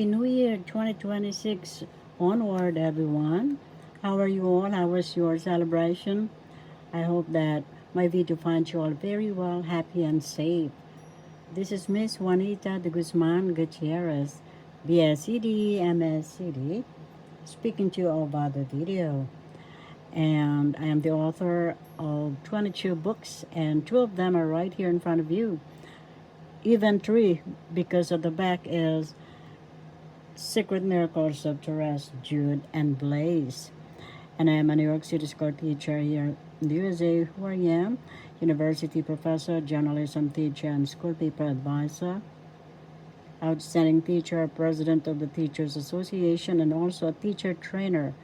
Happy New Year 2026 onward, everyone. How are you all? How was your celebration? I hope that my video finds you all very well, happy, and safe. This is Miss Juanita de Guzman Gutierrez, BSCD, MSCD, speaking to you about the video. And I am the author of 22 books, and two of them are right here in front of you. Even three, because at the back is Secret Miracles of Therese, Jude, and Blaze. And I am a New York City school teacher here in the USA, who I am, university professor, journalism teacher, and school paper advisor, outstanding teacher, president of the Teachers Association, and also a teacher trainer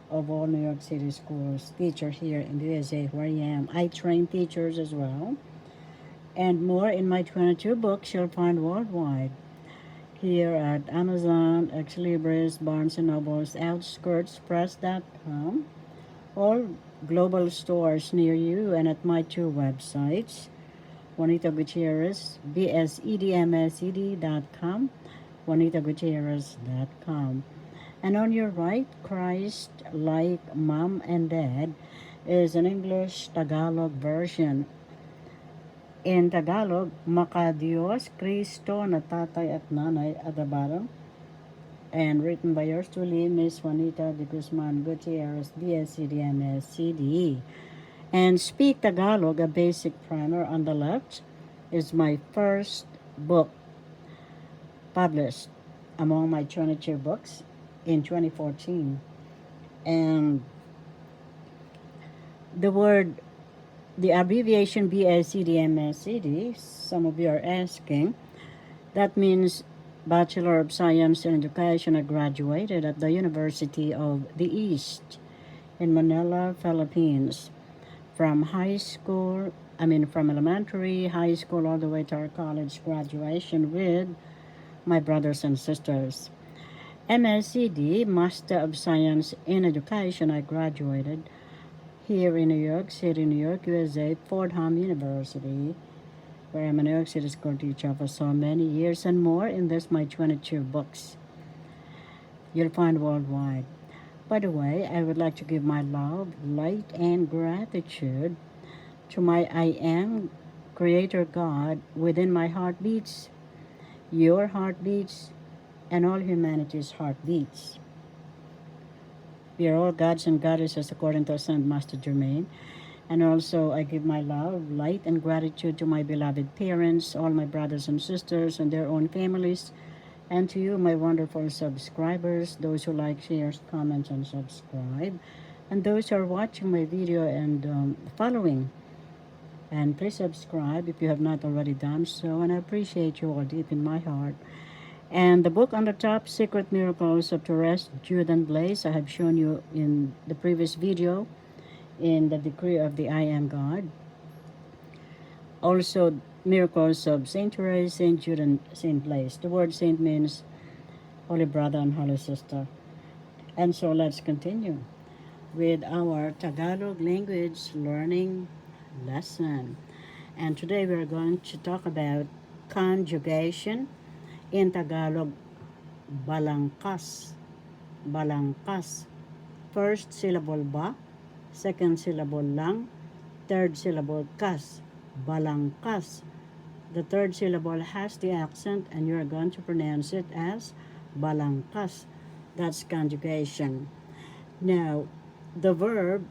of all New York City schools, teacher here in the USA, where I am. I train teachers as well. And more in my 22 books you'll find worldwide. Here at Amazon, Ex Libris, Barnes & Nobles, Outskirts, Press.com, all global stores near you, and at my two websites, Juanita Gutierrez, bsedmsed.com, juanitagutierrez.com. And on your right, Christ Like Mom and Dad is an English Tagalog version. In Tagalog, Makadiyos, Kristo na tatay at nanay at the bottom. And written by yours truly, Miss Juanita de Guzman Gutierrez, BSCD, MSCD. And Speak Tagalog, a basic primer on the left, is my first book published among my 22 books in 2014. And the abbreviation BSCD, some of you are asking, that means Bachelor of Science in Education. I graduated at the University of the East in Manila, Philippines. From from elementary, high school, all the way to our college graduation with my brothers and sisters. MSCD, Master of Science in Education. I graduated here in New York City, New York, USA, Fordham University, where I'm a New York City school teacher for so many years and more. In this, my 22 books you'll find worldwide. By the way, I would like to give my love, light, and gratitude to my I Am Creator God within my heartbeats, your heartbeats, and all humanity's heartbeats. We are all gods and goddesses according to Saint Master Germain. And also, I give my love, light, and gratitude to my beloved parents, all my brothers and sisters, and their own families, and to you, my wonderful subscribers, those who like, share, comment, and subscribe, and those who are watching my video and following. And please subscribe if you have not already done so, and I appreciate you all deep in my heart. And the book on the top, Secret Miracles of Therese, Jude, and Blaze, I have shown you in the previous video in the Decree of the I Am God. Also, Miracles of Saint Therese, Saint Jude, and Saint Blaise. The word saint means holy brother and holy sister. And so let's continue with our Tagalog language learning lesson. And today we're going to talk about conjugation. In Tagalog, balangkas. Balangkas. First syllable ba, second syllable lang, third syllable kas. Balangkas. The third syllable has the accent and you're going to pronounce it as balangkas. That's conjugation. Now, the verb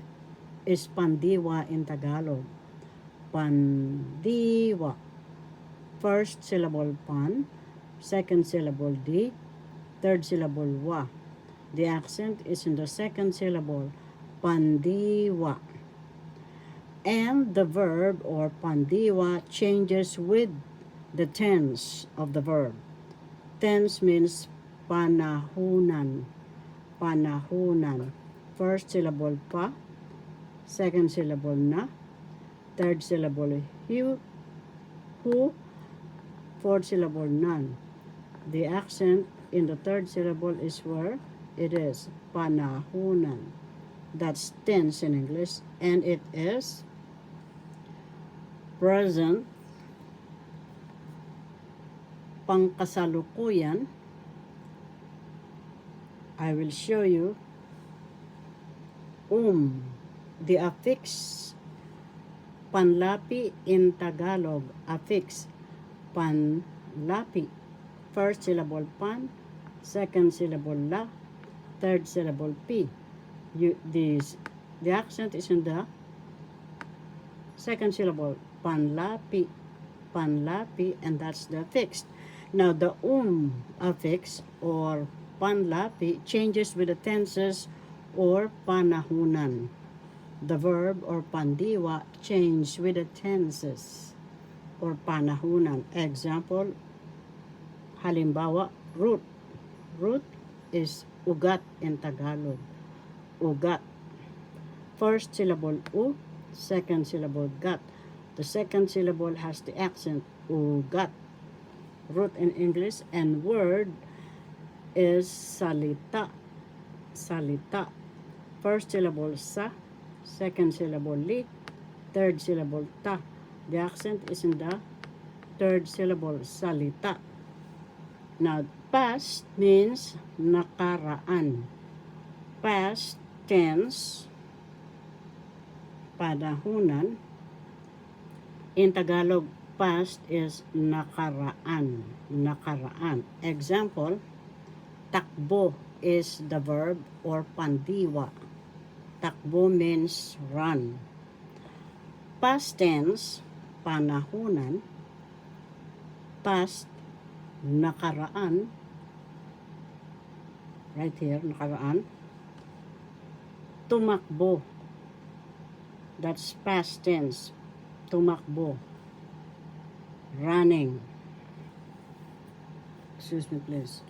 is pandiwa in Tagalog. Pandiwa. First syllable pan, second syllable di, third syllable wa. The accent is in the second syllable, pandiwa. And the verb or pandiwa changes with the tense of the verb. Tense means panahunan. Panahunan. First syllable pa, second syllable na, third syllable who, fourth syllable nan. The accent in the third syllable is where it is panahunan. That's tense in English, and it is present, pangkasalukuyan, I will show you the affix panlapi in Tagalog. Affix panlapi. First syllable pan, second syllable la, third syllable p. The accent is in the second syllable, panlapi, panlapi, and that's the affix. Now the affix or panlapi changes with the tenses or panahunan. The verb or pandiwa change with the tenses or panahunan. Example, halimbawa, root. Root is ugat in Tagalog. Ugat. First syllable u, second syllable gat. The second syllable has the accent ugat. Root in English, and word is salita. Salita. First syllable sa, second syllable li, third syllable ta. The accent is in the third syllable, salita. Now, past means nakaraan. Past tense, panahunan. In Tagalog, past is nakaraan. Nakaraan. Example, takbo is the verb or pandiwa. Takbo means run. Past tense, panahunan. Past, nakaraan. Right here, nakaraan. Tumakbo. That's past tense. Tumakbo. Running. Excuse me, please.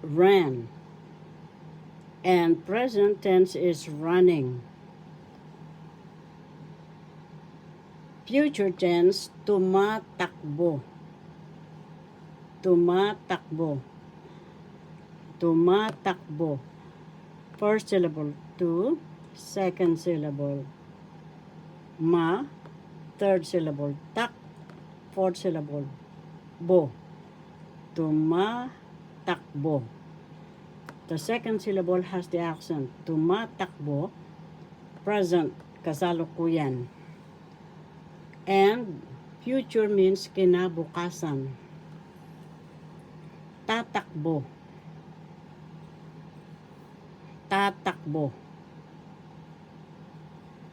Ran. And present tense is running. Future tense, tumatakbo. Tumatakbo. Tumatakbo. First syllable, tu. Second syllable, ma. Third syllable, tak. Fourth syllable, bo. Tumatakbo. The second syllable has the accent. Tumatakbo. Present, kasalukuyan. And future means kinabukasan. Tatakbo. Tatakbo.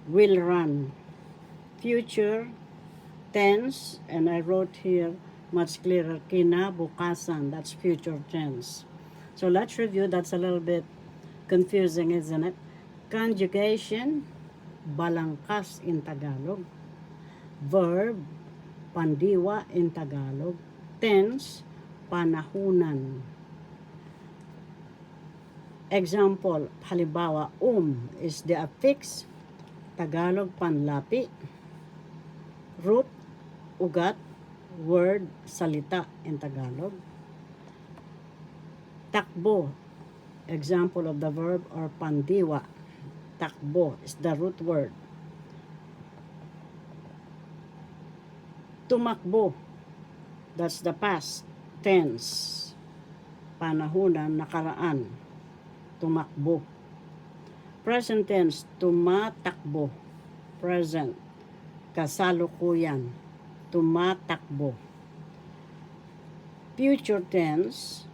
Will run. Future tense, and I wrote here much clearer, kinabukasan. That's future tense. So let's review. That's a little bit confusing, isn't it? Conjugation, balangkas in Tagalog. Verb, pandiwa in Tagalog. Tense, panahunan. Example, halimbawa, is the affix, Tagalog, panlapi. Root, ugat. Word, salita in Tagalog. Takbo, example of the verb or pandiwa. Takbo is the root word. Tumakbo, that's the past tense. Panahunan, nakaraan. Tumakbo. Present tense, tumatakbo. Present, kasalukuyan. Tumatakbo. Future tense,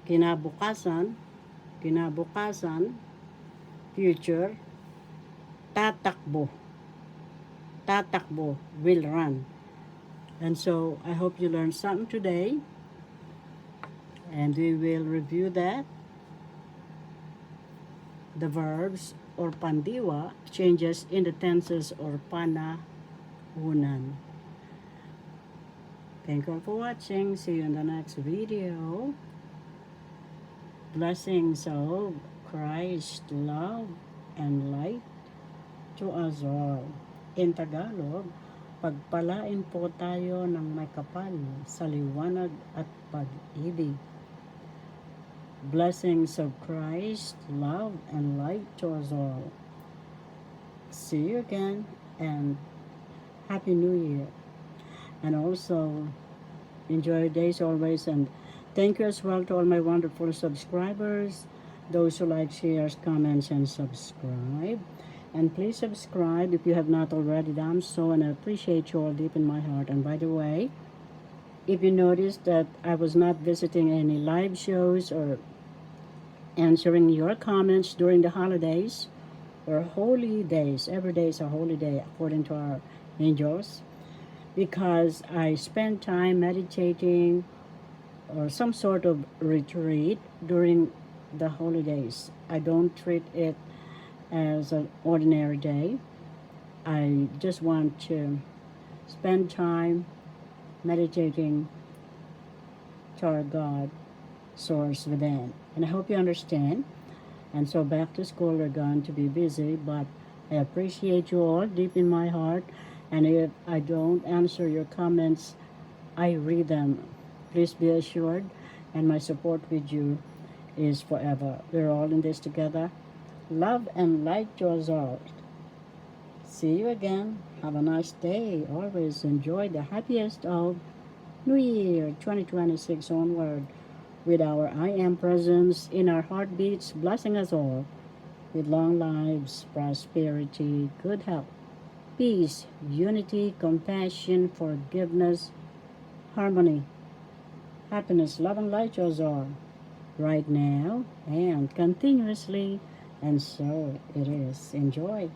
kinabukasan. Kinabukasan. Future, tatakbo. Tatakbo, will run. And so, I hope you learned something today. And we will review that. The verbs or pandiwa changes in the tenses or panahunan. Thank you all for watching. See you in the next video. Blessings of Christ, love, and light to us all. In Tagalog, pagpalain po tayo ng may kapal sa liwanag at pag-ibig. Blessings of Christ, love, and light to us all. See you again, and Happy New Year. And also, enjoy your days always, and Thank you as well to all my wonderful subscribers, those who like, shares, comments, and subscribe. And please subscribe if you have not already done so, and I appreciate you all deep in my heart. And by the way, if you noticed that I was not visiting any live shows or answering your comments during the holidays or holy days, every day is a holy day according to our angels, because I spend time meditating or some sort of retreat during the holidays. I don't treat it as an ordinary day. I just want to spend time meditating to our God, source within. And I hope you understand. And so back to school, we're going to be busy, but I appreciate you all deep in my heart. And if I don't answer your comments, I read them. Please be assured, and my support with you is forever. We're all in this together. Love and light to us all. See you again. Have a nice day. Always enjoy the happiest of New Year 2026 onward with our I Am presence in our heartbeats, blessing us all with long lives, prosperity, good health, peace, unity, compassion, forgiveness, harmony, happiness, love, and light to us all right now and continuously. And so it is. Enjoy.